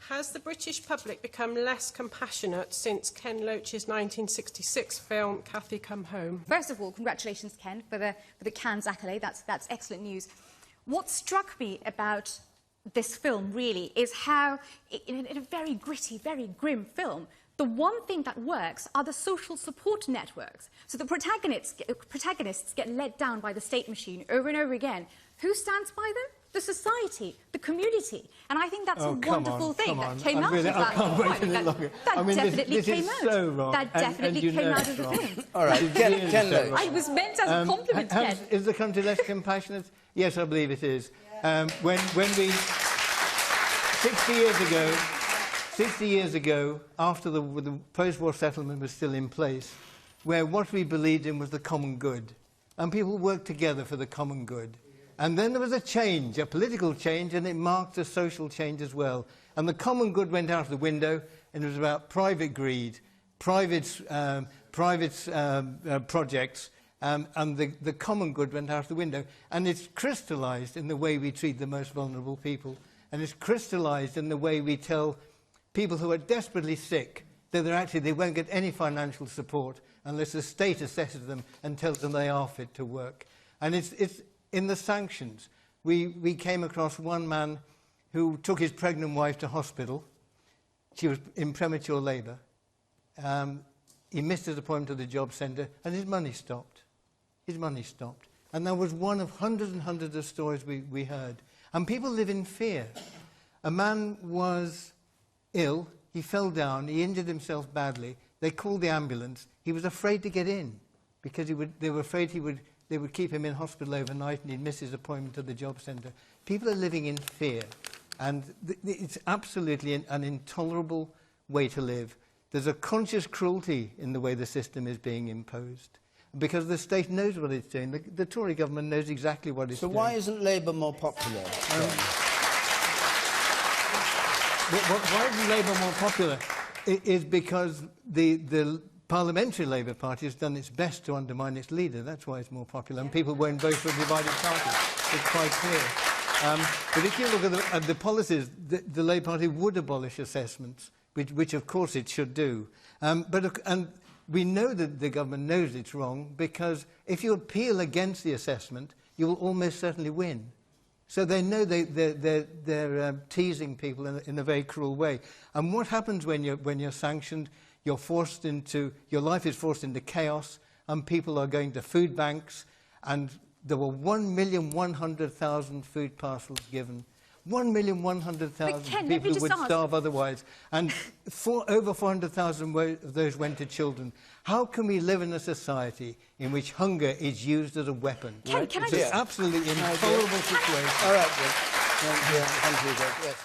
Has the British public become less compassionate since Ken Loach's 1966 film Cathy Come Home? First of all, congratulations, Ken, for the Cannes accolade. That's excellent news. What struck me about this film, really, is how, in a very gritty, very grim film, the one thing that works are the social support networks. So the protagonists get led down by the state machine over and over again. Who stands by them? The society, the community. And I think that's a wonderful thing that came out of that. That definitely came out. So wrong. That definitely came out of the film. All right, Ken Loach. I was meant as a compliment, Ken. Is the country less compassionate? Yes, I believe it is. When we 60 years ago, after the post-war settlement was still in place, where what we believed in was the common good, and people worked together for the common good. And then there was a change, a political change, and it marked a social change as well. And the common good went out of the window, and it was about private greed, private projects, and the common good went out of the window. And it's crystallised in the way we treat the most vulnerable people. And it's crystallised in the way we tell people who are desperately sick that they won't get any financial support unless the state assesses them and tells them they are fit to work. And it's in the sanctions. We came across one man who took his pregnant wife to hospital. She was in premature labour. He missed his appointment to the job centre, and his money stopped. His money stopped. And that was one of hundreds and hundreds of stories we heard. And people live in fear. A man was ill. He fell down. He injured himself badly. They called the ambulance. He was afraid to get in because they were afraid they would keep him in hospital overnight and he'd miss his appointment to the job centre. People are living in fear. And it's absolutely an intolerable way to live. There's a conscious cruelty in the way the system is being imposed, because the state knows what it's doing. The Tory government knows exactly what it's doing. So why isn't Labour more popular? Why isn't Labour more popular? It is because the Parliamentary Labour Party has done its best to undermine its leader. That's why it's more popular. And people won't vote for a divided party. It's quite clear. But if you look at the policies, the Labour Party would abolish assessments, which of course it should do. And we know that the government knows it's wrong, because if you appeal against the assessment, you will almost certainly win. So they know they're teasing people in a very cruel way. And what happens when you're sanctioned? Your life is forced into chaos, and people are going to food banks, and there were 1,100,000 food parcels given. 1,100,000 people would starve otherwise, and over 400,000 of those went to children. How can we live in a society in which hunger is used as a weapon? Can it's an absolutely intolerable situation. All right, then. Thank you. Yes.